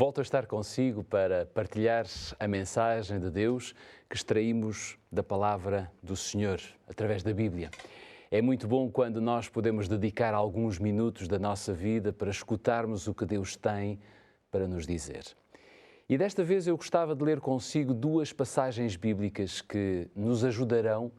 Volto a estar consigo para partilhar a mensagem de Deus que extraímos da palavra do Senhor, através da Bíblia. É muito bom quando nós podemos dedicar alguns minutos da nossa vida para escutarmos o que Deus tem para nos dizer. E desta vez eu gostava de ler consigo duas passagens bíblicas que nos ajudarão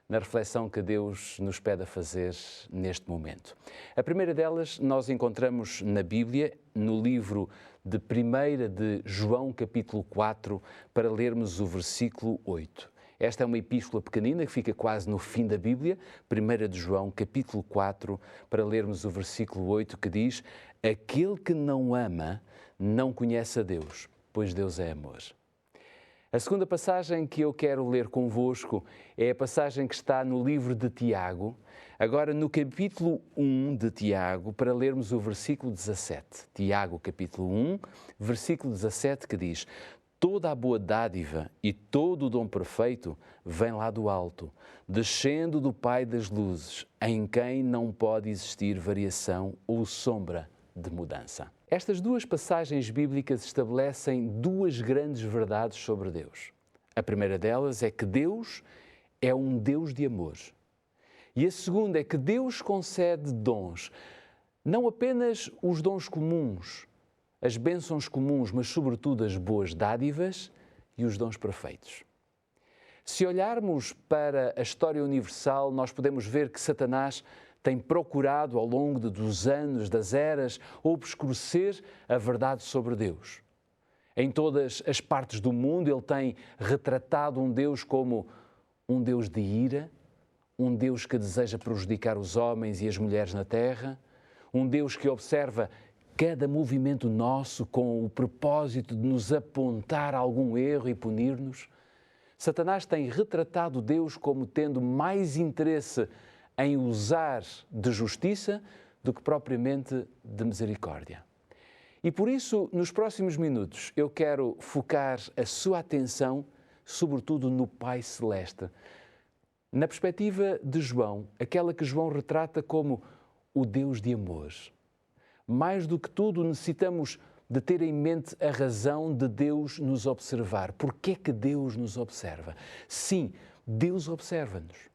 na reflexão que Deus nos pede a fazer neste momento. A primeira delas nós encontramos na Bíblia, no livro de 1 de João, capítulo 4, para lermos o versículo 8. Esta é uma epístola pequenina que fica quase no fim da Bíblia, 1 de João, capítulo 4, para lermos o versículo 8, que diz: aquele que não ama não conhece a Deus, pois Deus é amor. A segunda passagem que eu quero ler convosco é a passagem que está no livro de Tiago, agora no capítulo 1 de Tiago, para lermos o versículo 17. Tiago, capítulo 1, versículo 17, que diz: toda a boa dádiva e todo o dom perfeito vem lá do alto, descendo do Pai das luzes, em quem não pode existir variação ou sombra de mudança. Estas duas passagens bíblicas estabelecem duas grandes verdades sobre Deus. A primeira delas é que Deus é um Deus de amor. E a segunda é que Deus concede dons, não apenas os dons comuns, as bênçãos comuns, mas sobretudo as boas dádivas e os dons perfeitos. Se olharmos para a história universal, nós podemos ver que Satanás tem procurado ao longo dos anos, das eras, obscurecer a verdade sobre Deus. Em todas as partes do mundo ele tem retratado um Deus como um Deus de ira, um Deus que deseja prejudicar os homens e as mulheres na terra, um Deus que observa cada movimento nosso com o propósito de nos apontar algum erro e punir-nos. Satanás tem retratado Deus como tendo mais interesse em usar de justiça do que propriamente de misericórdia. E por isso, nos próximos minutos, eu quero focar a sua atenção, sobretudo no Pai Celeste, na perspectiva de João, aquela que João retrata como o Deus de amor. Mais do que tudo, necessitamos de ter em mente a razão de Deus nos observar. Por que é que Deus nos observa? Sim, Deus observa-nos.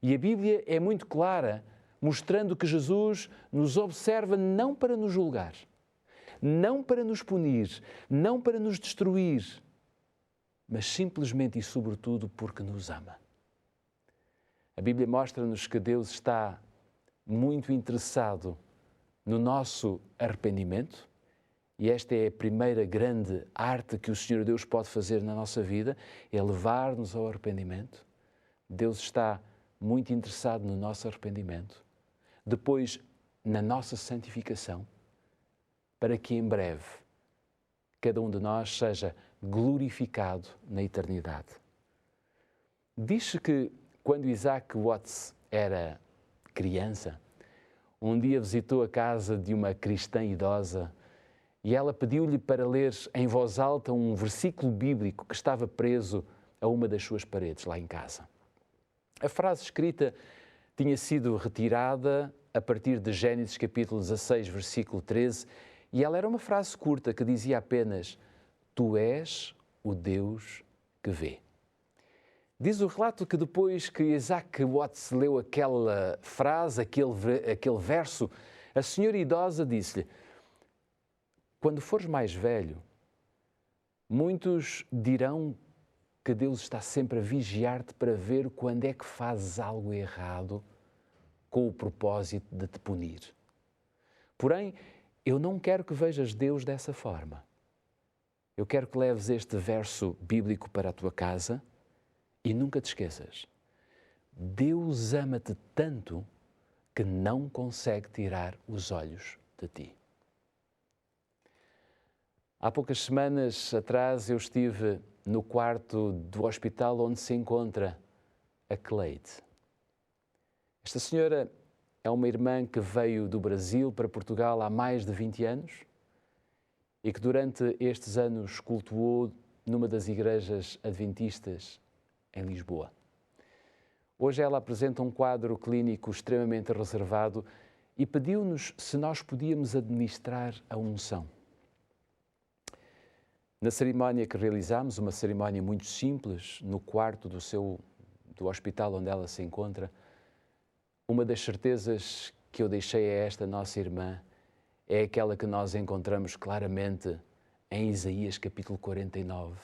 E a Bíblia é muito clara, mostrando que Jesus nos observa não para nos julgar, não para nos punir, não para nos destruir, mas simplesmente e sobretudo porque nos ama. A Bíblia mostra-nos que Deus está muito interessado no nosso arrependimento, e esta é a primeira grande arte que o Senhor Deus pode fazer na nossa vida, é levar-nos ao arrependimento. Deus está muito interessado no nosso arrependimento, depois na nossa santificação, para que em breve cada um de nós seja glorificado na eternidade. Diz-se que quando Isaac Watts era criança, um dia visitou a casa de uma cristã idosa e ela pediu-lhe para ler em voz alta um versículo bíblico que estava preso a uma das suas paredes lá em casa. A frase escrita tinha sido retirada a partir de Gênesis capítulo 16, versículo 13, e ela era uma frase curta que dizia apenas: tu és o Deus que vê. Diz o relato que depois que Isaac Watts leu aquela frase, aquele verso, a senhora idosa disse-lhe: quando fores mais velho, muitos dirão que Deus está sempre a vigiar-te para ver quando é que fazes algo errado com o propósito de te punir. Porém, eu não quero que vejas Deus dessa forma. Eu quero que leves este verso bíblico para a tua casa e nunca te esqueças. Deus ama-te tanto que não consegue tirar os olhos de ti. Há poucas semanas atrás eu estive no quarto do hospital onde se encontra a Cleide. Esta senhora é uma irmã que veio do Brasil para Portugal há mais de 20 anos e que durante estes anos cultuou numa das igrejas adventistas em Lisboa. Hoje ela apresenta um quadro clínico extremamente reservado e pediu-nos se nós podíamos administrar a unção. Na cerimónia que realizámos, uma cerimónia muito simples, no quarto do hospital onde ela se encontra, uma das certezas que eu deixei a esta nossa irmã é aquela que nós encontramos claramente em Isaías capítulo 49,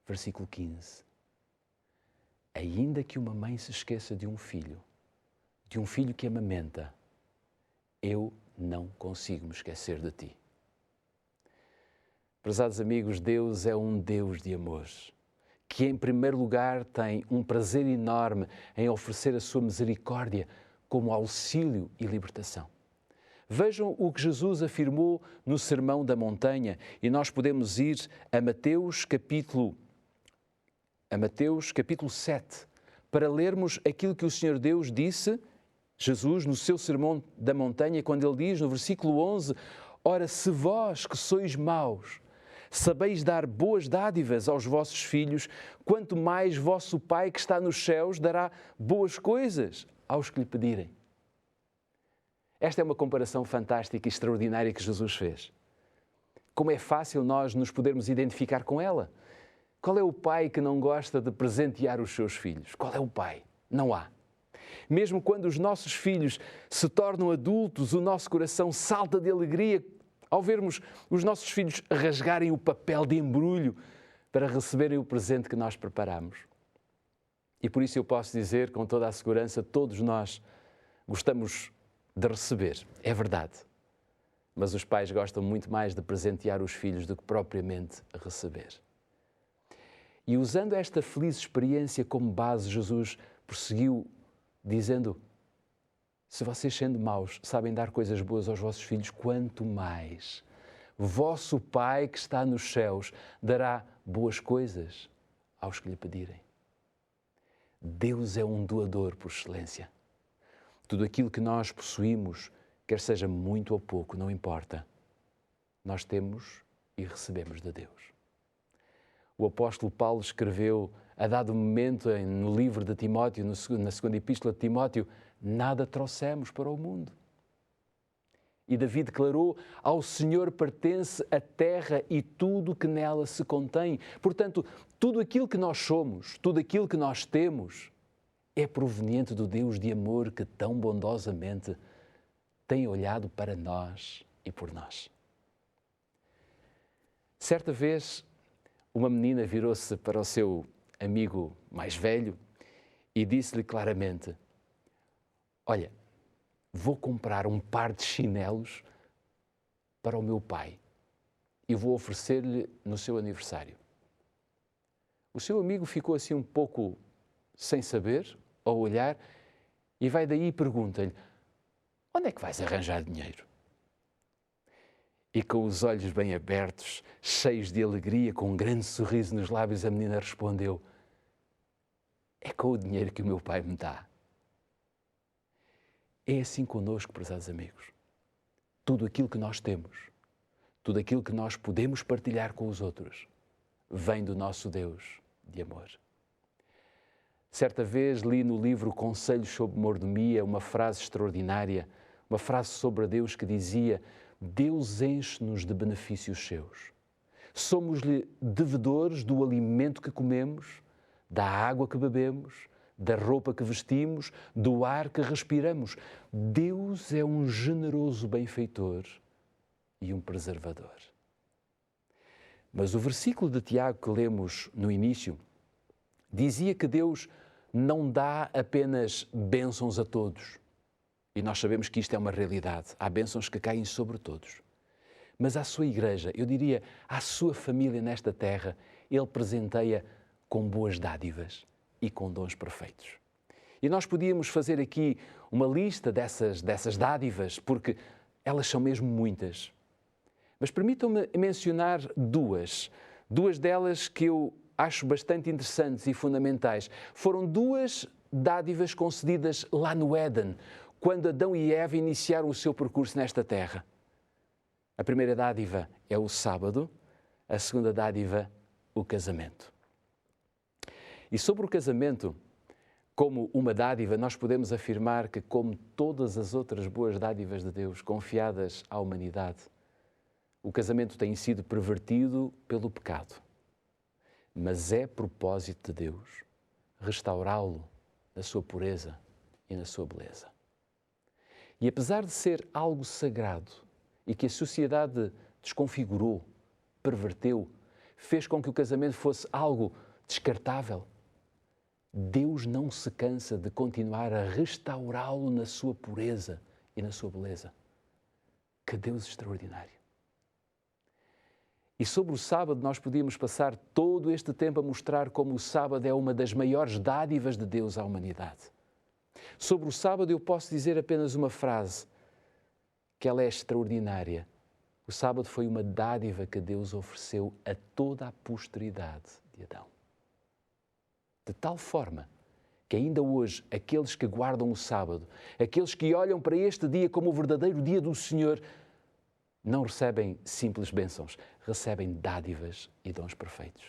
versículo 15. Ainda que uma mãe se esqueça de um filho que amamenta, eu não consigo me esquecer de ti. Prezados amigos, Deus é um Deus de amor, que em primeiro lugar tem um prazer enorme em oferecer a sua misericórdia como auxílio e libertação. Vejam o que Jesus afirmou no Sermão da Montanha e nós podemos ir a Mateus capítulo 7 para lermos aquilo que o Senhor Deus disse, Jesus, no seu Sermão da Montanha, quando ele diz no versículo 11, ora, se vós que sois maus, sabeis dar boas dádivas aos vossos filhos, quanto mais vosso Pai que está nos céus dará boas coisas aos que lhe pedirem. Esta é uma comparação fantástica e extraordinária que Jesus fez. Como é fácil nós nos podermos identificar com ela. Qual é o pai que não gosta de presentear os seus filhos? Qual é o pai? Não há. Mesmo quando os nossos filhos se tornam adultos, o nosso coração salta de alegria ao vermos os nossos filhos rasgarem o papel de embrulho para receberem o presente que nós preparamos. E por isso eu posso dizer com toda a segurança, todos nós gostamos de receber, é verdade. Mas os pais gostam muito mais de presentear os filhos do que propriamente receber. E usando esta feliz experiência como base, Jesus prosseguiu dizendo, se vocês sendo maus sabem dar coisas boas aos vossos filhos, quanto mais vosso Pai que está nos céus dará boas coisas aos que lhe pedirem. Deus é um doador por excelência. Tudo aquilo que nós possuímos, quer seja muito ou pouco, não importa. Nós temos e recebemos de Deus. O apóstolo Paulo escreveu, a dado momento, no livro de Timóteo, na segunda epístola de Timóteo, nada trouxemos para o mundo. E Davi declarou, ao Senhor pertence a terra e tudo que nela se contém. Portanto, tudo aquilo que nós somos, tudo aquilo que nós temos, é proveniente do Deus de amor que tão bondosamente tem olhado para nós e por nós. Certa vez, uma menina virou-se para o seu amigo mais velho e disse-lhe claramente, olha, vou comprar um par de chinelos para o meu pai e vou oferecer-lhe no seu aniversário. O seu amigo ficou assim um pouco sem saber, ao olhar, e vai daí e pergunta-lhe, onde é que vais arranjar dinheiro? E com os olhos bem abertos, cheios de alegria, com um grande sorriso nos lábios, a menina respondeu, é com o dinheiro que o meu pai me dá. É assim connosco, prezados amigos. Tudo aquilo que nós temos, tudo aquilo que nós podemos partilhar com os outros, vem do nosso Deus de amor. Certa vez li no livro Conselhos sobre Mordomia uma frase extraordinária, uma frase sobre Deus que dizia, Deus enche-nos de benefícios seus. Somos-lhe devedores do alimento que comemos, da água que bebemos, da roupa que vestimos, do ar que respiramos. Deus é um generoso benfeitor e um preservador. Mas o versículo de Tiago que lemos no início dizia que Deus não dá apenas bênçãos a todos. E nós sabemos que isto é uma realidade. Há bênçãos que caem sobre todos. Mas à sua igreja, eu diria, à sua família nesta terra, Ele presenteia com boas dádivas e com dons perfeitos. E nós podíamos fazer aqui uma lista dessas dádivas, porque elas são mesmo muitas. Mas permitam-me mencionar duas delas que eu acho bastante interessantes e fundamentais. Foram duas dádivas concedidas lá no Éden, quando Adão e Eva iniciaram o seu percurso nesta terra. A primeira dádiva é o sábado, a segunda dádiva, o casamento. E sobre o casamento, como uma dádiva, nós podemos afirmar que, como todas as outras boas dádivas de Deus confiadas à humanidade, O casamento tem sido pervertido pelo pecado, mas é propósito de Deus restaurá-lo na sua pureza e na sua beleza. E apesar de ser algo sagrado e que a sociedade desconfigurou, perverteu, fez com que o casamento fosse algo descartável, Deus não se cansa de continuar a restaurá-lo na sua pureza e na sua beleza. Que Deus extraordinário! E sobre o sábado nós podíamos passar todo este tempo a mostrar como o sábado é uma das maiores dádivas de Deus à humanidade. Sobre o sábado eu posso dizer apenas uma frase, que ela é extraordinária. O sábado foi uma dádiva que Deus ofereceu a toda a posteridade de Adão. De tal forma que ainda hoje aqueles que guardam o sábado, aqueles que olham para este dia como o verdadeiro dia do Senhor, não recebem simples bênçãos, recebem dádivas e dons perfeitos.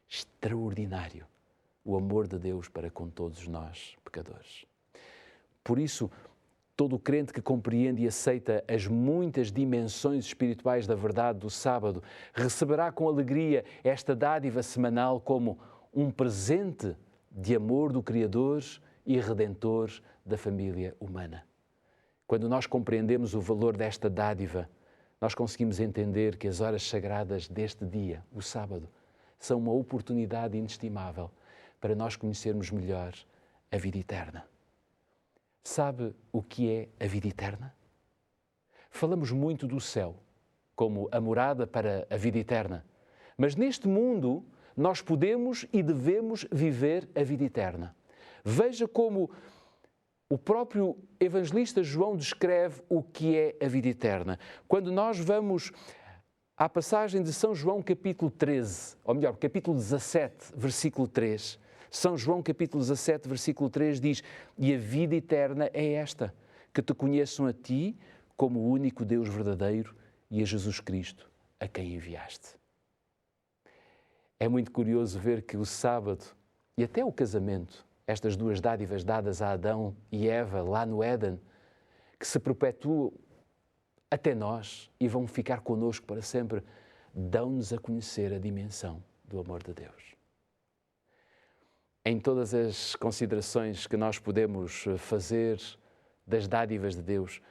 Extraordinário o amor de Deus para com todos nós, pecadores. Por isso, todo o crente que compreende e aceita as muitas dimensões espirituais da verdade do sábado receberá com alegria esta dádiva semanal como um presente de amor do Criador e Redentor da família humana. Quando nós compreendemos o valor desta dádiva, nós conseguimos entender que as horas sagradas deste dia, o sábado, são uma oportunidade inestimável para nós conhecermos melhor a vida eterna. Sabe o que é a vida eterna? Falamos muito do céu, como a morada para a vida eterna. Mas neste mundo, nós podemos e devemos viver a vida eterna. Veja como o próprio evangelista João descreve o que é a vida eterna. Quando nós vamos à passagem de São João capítulo 13, ou melhor, capítulo 17, versículo 3, São João capítulo 17, versículo 3 diz: "E a vida eterna é esta, que te conheçam a ti como o único Deus verdadeiro e a Jesus Cristo, a quem enviaste." É muito curioso ver que o sábado e até o casamento, estas duas dádivas dadas a Adão e Eva lá no Éden, que se perpetuam até nós e vão ficar connosco para sempre, dão-nos a conhecer a dimensão do amor de Deus. Em todas as considerações que nós podemos fazer das dádivas de Deus,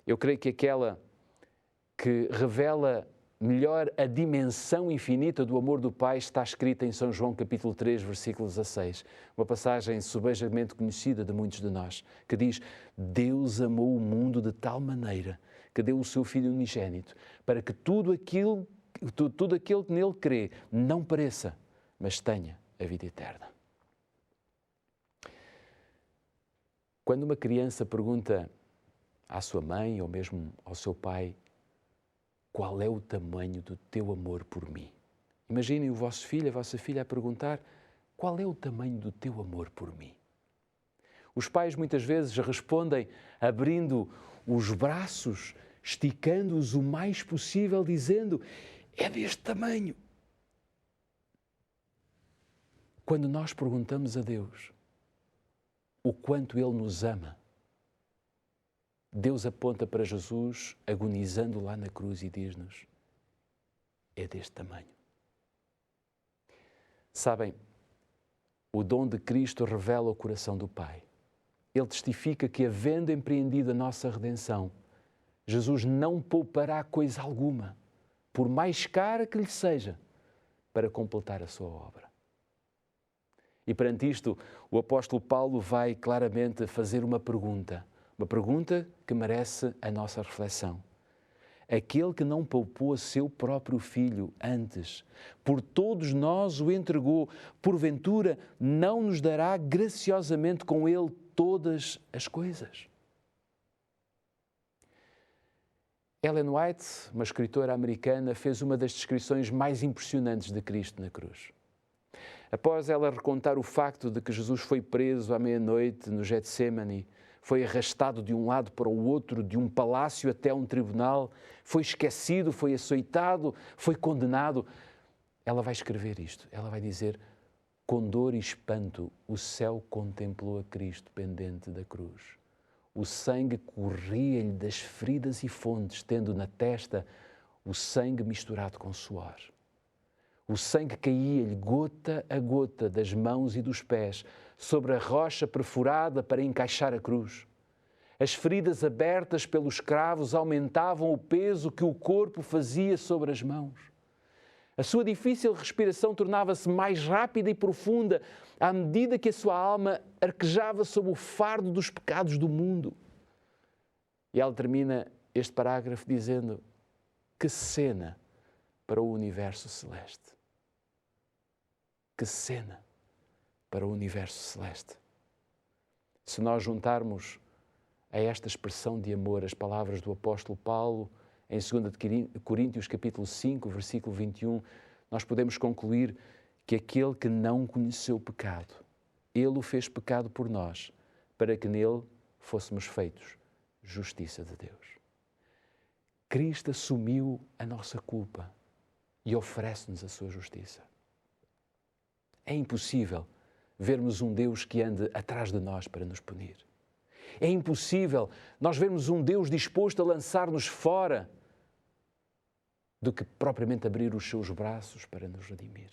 eu creio que aquela que revela melhor a dimensão infinita do amor do Pai está escrita em São João capítulo 3, versículo 16, uma passagem subejamente conhecida de muitos de nós, que diz: "Deus amou o mundo de tal maneira que deu o seu Filho unigênito, para que tudo aquele que nele crê não pereça, mas tenha a vida eterna." Quando uma criança pergunta à sua mãe ou mesmo ao seu pai: "Qual é o tamanho do teu amor por mim?" Imaginem o vosso filho, a vossa filha a perguntar: "Qual é o tamanho do teu amor por mim?" Os pais muitas vezes respondem abrindo os braços, esticando-os o mais possível, dizendo: "É deste tamanho." Quando nós perguntamos a Deus o quanto Ele nos ama, Deus aponta para Jesus agonizando lá na cruz e diz-nos: "É deste tamanho." Sabem, o dom de Cristo revela o coração do Pai. Ele testifica que, havendo empreendido a nossa redenção, Jesus não poupará coisa alguma, por mais cara que lhe seja, para completar a sua obra. E perante isto, o apóstolo Paulo vai claramente fazer uma pergunta que merece a nossa reflexão. Aquele que não poupou a seu próprio Filho antes, por todos nós o entregou, porventura não nos dará graciosamente com ele todas as coisas? Ellen White, uma escritora americana, fez uma das descrições mais impressionantes de Cristo na cruz. Após ela recontar o facto de que Jesus foi preso à meia-noite no Getsemane, foi arrastado de um lado para o outro, de um palácio até um tribunal, foi esquecido, foi açoitado, foi condenado. Ela vai escrever isto, ela vai dizer: "Com dor e espanto o céu contemplou a Cristo pendente da cruz. O sangue corria-lhe das feridas e fontes, tendo na testa o sangue misturado com suor. O sangue caía-lhe gota a gota das mãos e dos pés sobre a rocha perfurada para encaixar a cruz. As feridas abertas pelos cravos aumentavam o peso que o corpo fazia sobre as mãos. A sua difícil respiração tornava-se mais rápida e profunda à medida que a sua alma arquejava sob o fardo dos pecados do mundo. E ela termina este parágrafo dizendo: que cena para o universo celeste. Que cena para o universo celeste. Se nós juntarmos a esta expressão de amor as palavras do apóstolo Paulo em 2 Coríntios capítulo 5, versículo 21, nós podemos concluir que aquele que não conheceu o pecado, ele o fez pecado por nós, para que nele fôssemos feitos justiça de Deus. Cristo assumiu a nossa culpa e oferece-nos a sua justiça. É impossível vermos um Deus que ande atrás de nós para nos punir. É impossível nós vermos um Deus disposto a lançar-nos fora do que propriamente abrir os seus braços para nos redimir.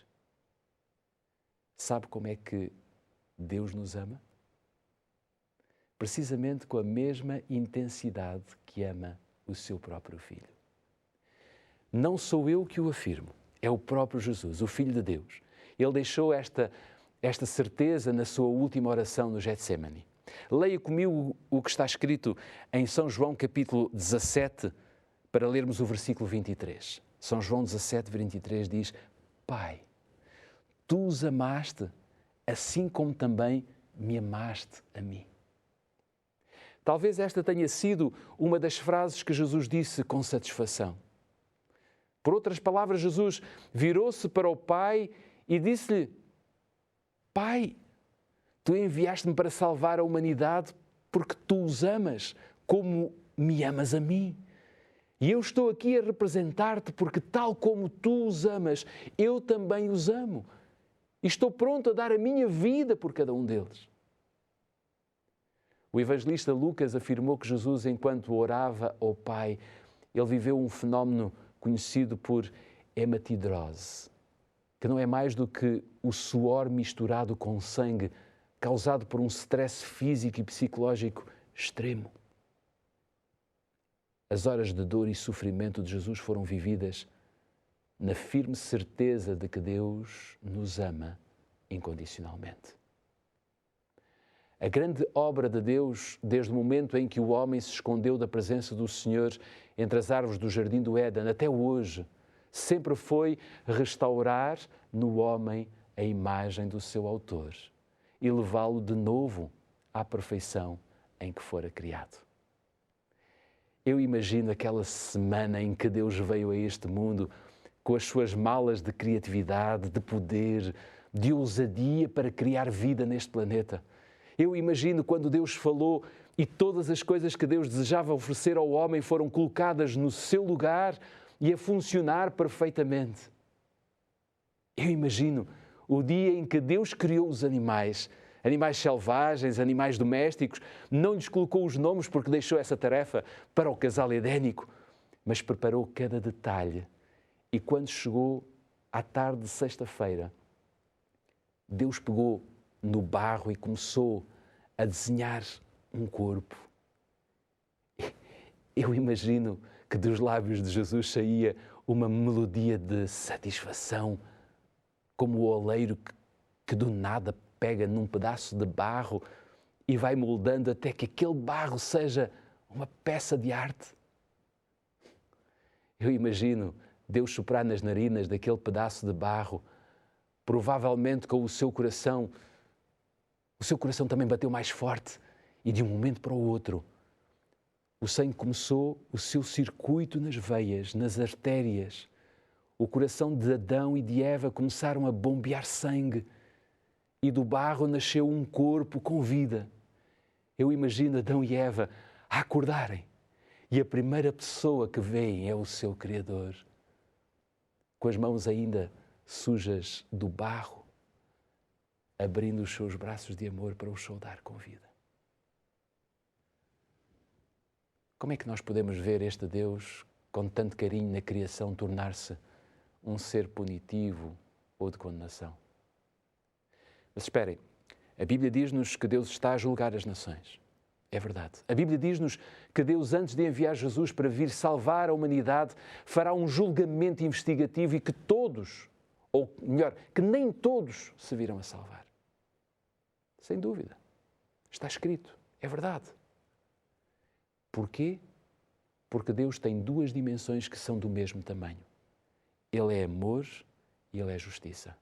Sabe como é que Deus nos ama? Precisamente com a mesma intensidade que ama o seu próprio Filho. Não sou eu que o afirmo, é o próprio Jesus, o Filho de Deus. Ele deixou esta certeza na sua última oração no Getsemane. Leia comigo o que está escrito em São João capítulo 17, para lermos o versículo 23. São João 17, 23 diz: Pai, Tu os amaste, assim como também me amaste a mim. Talvez esta tenha sido uma das frases que Jesus disse com satisfação. Por outras palavras, Jesus virou-se para o Pai e disse-lhe: Pai, Tu enviaste-me para salvar a humanidade porque Tu os amas como me amas a mim. E eu estou aqui a representar-te porque, tal como Tu os amas, eu também os amo. E estou pronto a dar a minha vida por cada um deles. O evangelista Lucas afirmou que Jesus, enquanto orava ao Pai, ele viveu um fenómeno conhecido por hematidrose, que não é mais do que o suor misturado com sangue causado por um stress físico e psicológico extremo. As horas de dor e sofrimento de Jesus foram vividas na firme certeza de que Deus nos ama incondicionalmente. A grande obra de Deus, desde o momento em que o homem se escondeu da presença do Senhor entre as árvores do jardim do Éden até hoje, sempre foi restaurar no homem a imagem do seu autor e levá-lo de novo à perfeição em que fora criado. Eu imagino aquela semana em que Deus veio a este mundo com as suas malas de criatividade, de poder, de ousadia para criar vida neste planeta. Eu imagino quando Deus falou e todas as coisas que Deus desejava oferecer ao homem foram colocadas no seu lugar e a funcionar perfeitamente. Eu imagino o dia em que Deus criou os animais selvagens, animais domésticos, não lhes colocou os nomes porque deixou essa tarefa para o casal edénico, mas preparou cada detalhe. E quando chegou à tarde de sexta-feira, Deus pegou no barro e começou a desenhar um corpo. Eu imagino que dos lábios de Jesus saía uma melodia de satisfação, como o oleiro que do nada pega num pedaço de barro e vai moldando até que aquele barro seja uma peça de arte. Eu imagino Deus soprar nas narinas daquele pedaço de barro, provavelmente com o seu coração também bateu mais forte e de um momento para o outro o sangue começou o seu circuito nas veias, nas artérias. O coração de Adão e de Eva começaram a bombear sangue e do barro nasceu um corpo com vida. Eu imagino Adão e Eva a acordarem e a primeira pessoa que veem é o seu Criador, com as mãos ainda sujas do barro, abrindo os seus braços de amor para os saudar com vida. Como é que nós podemos ver este Deus com tanto carinho na criação, tornar-se um ser punitivo ou de condenação. Mas esperem, a Bíblia diz-nos que Deus está a julgar as nações. É verdade. A Bíblia diz-nos que Deus, antes de enviar Jesus para vir salvar a humanidade, fará um julgamento investigativo e que todos, ou melhor, que nem todos se virão a salvar. Sem dúvida. Está escrito. É verdade. Porquê? Porque Deus tem duas dimensões que são do mesmo tamanho. Ele é amor e Ele é justiça.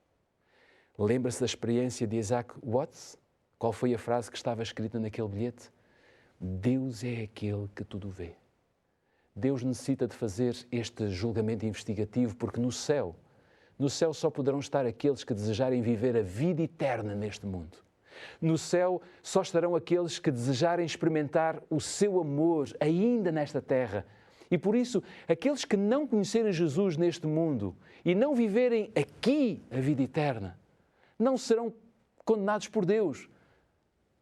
Lembra-se da experiência de Isaac Watts? Qual foi a frase que estava escrita naquele bilhete? Deus é aquele que tudo vê. Deus necessita de fazer este julgamento investigativo porque no céu só poderão estar aqueles que desejarem viver a vida eterna neste mundo. No céu só estarão aqueles que desejarem experimentar o seu amor ainda nesta terra. E por isso, aqueles que não conhecerem Jesus neste mundo e não viverem aqui a vida eterna, não serão condenados por Deus,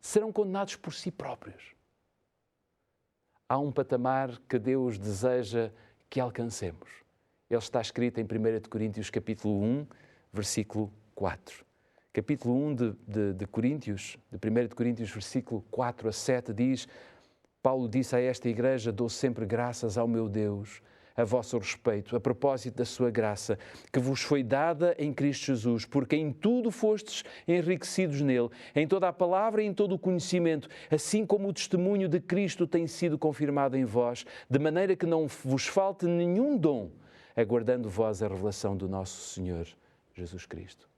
serão condenados por si próprios. Há um patamar que Deus deseja que alcancemos. Ele está escrito em 1 Coríntios capítulo 1, versículo 4. Capítulo 1 de 1 Coríntios, versículo 4 a 7, diz: Paulo disse a esta igreja: dou sempre graças ao meu Deus a vosso respeito, a propósito da sua graça, que vos foi dada em Cristo Jesus, porque em tudo fostes enriquecidos nele, em toda a palavra e em todo o conhecimento, assim como o testemunho de Cristo tem sido confirmado em vós, de maneira que não vos falte nenhum dom, aguardando vós a revelação do nosso Senhor Jesus Cristo.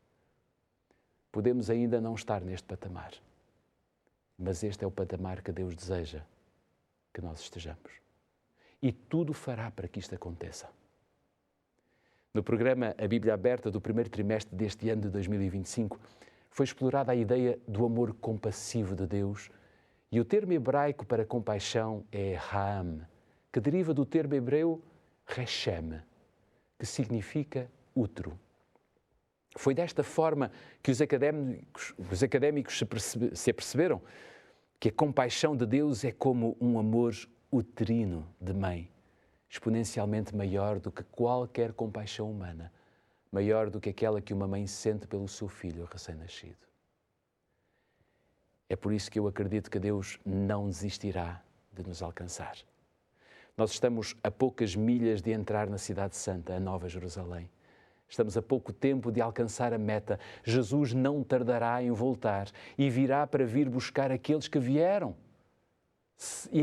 Podemos ainda não estar neste patamar, mas este é o patamar que Deus deseja que nós estejamos. E tudo fará para que isto aconteça. No programa A Bíblia Aberta do primeiro trimestre deste ano de 2025, foi explorada a ideia do amor compassivo de Deus e o termo hebraico para compaixão é Ha'am, que deriva do termo hebreu Rechem, que significa útero. Foi desta forma que os académicos se aperceberam que a compaixão de Deus é como um amor uterino de mãe, exponencialmente maior do que qualquer compaixão humana, maior do que aquela que uma mãe sente pelo seu filho recém-nascido. É por isso que eu acredito que Deus não desistirá de nos alcançar. Nós estamos a poucas milhas de entrar na Cidade Santa, a Nova Jerusalém. Estamos a pouco tempo de alcançar a meta. Jesus não tardará em voltar e virá para vir buscar aqueles que vieram,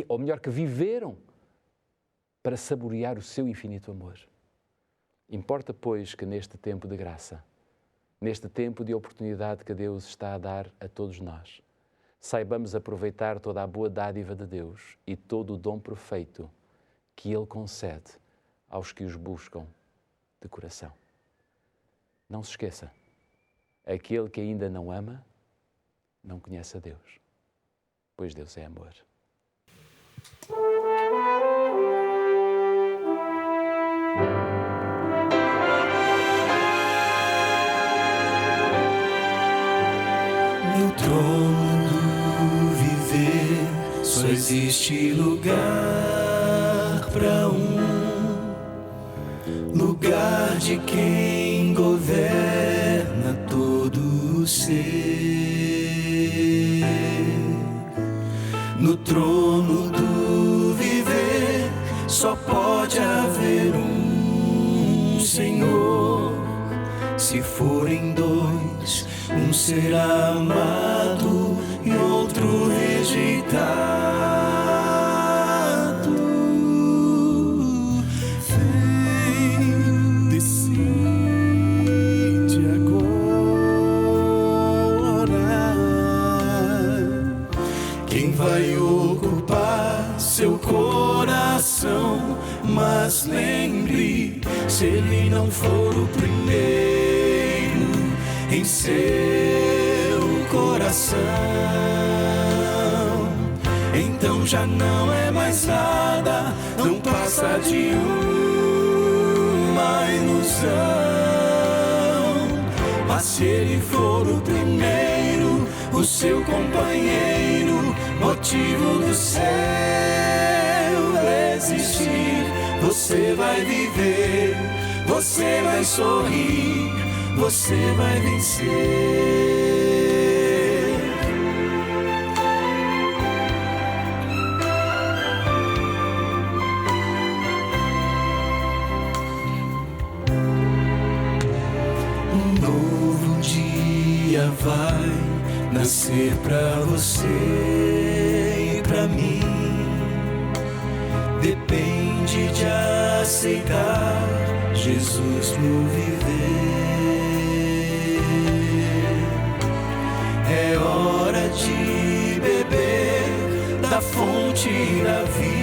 ou melhor, que viveram, para saborear o seu infinito amor. Importa, pois, que neste tempo de graça, neste tempo de oportunidade que Deus está a dar a todos nós, saibamos aproveitar toda a boa dádiva de Deus e todo o dom perfeito que Ele concede aos que os buscam de coração. Não se esqueça, aquele que ainda não ama, não conhece a Deus, pois Deus é amor. No trono do viver só existe lugar para lugar de quem governa todo o ser. No trono do viver só pode haver um Senhor. Se forem dois, um será amado e outro rejeitado. Vem, decide agora quem vai ocupar seu coração. Mas lembre, se ele não for o primeiro em seu coração, então já não é mais nada, não passa de uma ilusão. Mas se ele for o primeiro, o seu companheiro, motivo do seu existir, você vai viver, você vai sorrir, você vai vencer. Vai nascer pra você e pra mim. Depende de aceitar Jesus no viver. É hora de beber da fonte da vida.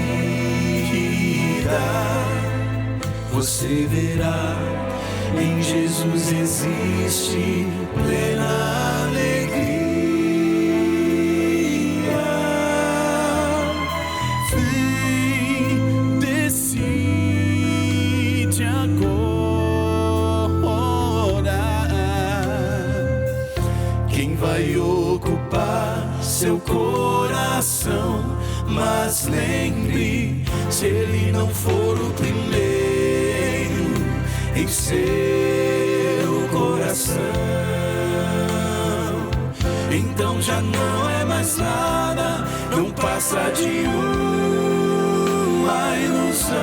Você verá, em Jesus existe plena alegria. Vem, decide agora quem vai ocupar seu coração. Mas lembre, se ele não for o primeiro em seu coração, então já não é mais nada, não passa de uma ilusão.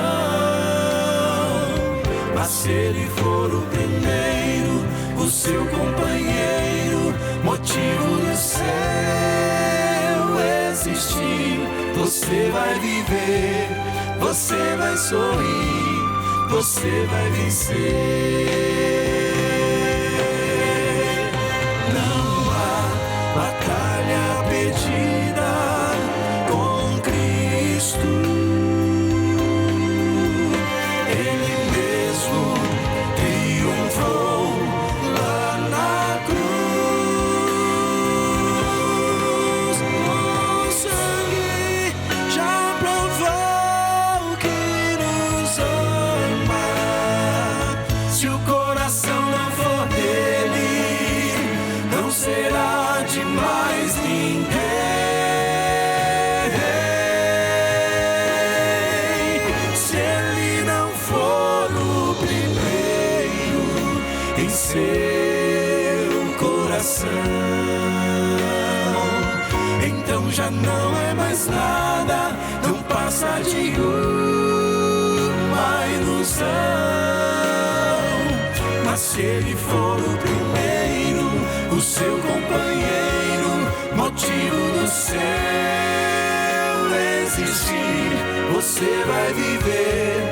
Mas se ele for o primeiro, o seu companheiro, motivo do céu existir, você vai viver, você vai sorrir, você vai vencer. Não há batalha perdida com Cristo. Ele mesmo triunfou lá na cruz. O sangue já provou que nos ama. Se o coração não for dele, não será de mais ninguém. Se ele não for o primeiro em seu coração, então já não é mais nada, não passa de uma ilusão. Mas se ele for o primeiro, o seu companheiro, motivo do céu existir, você vai viver,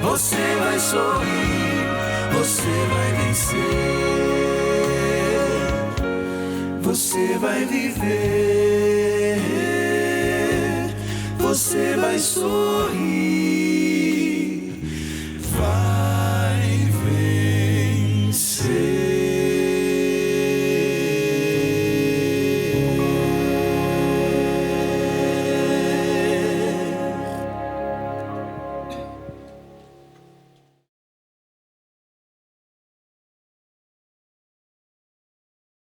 você vai sorrir, você vai vencer. Você vai viver, você vai sorrir,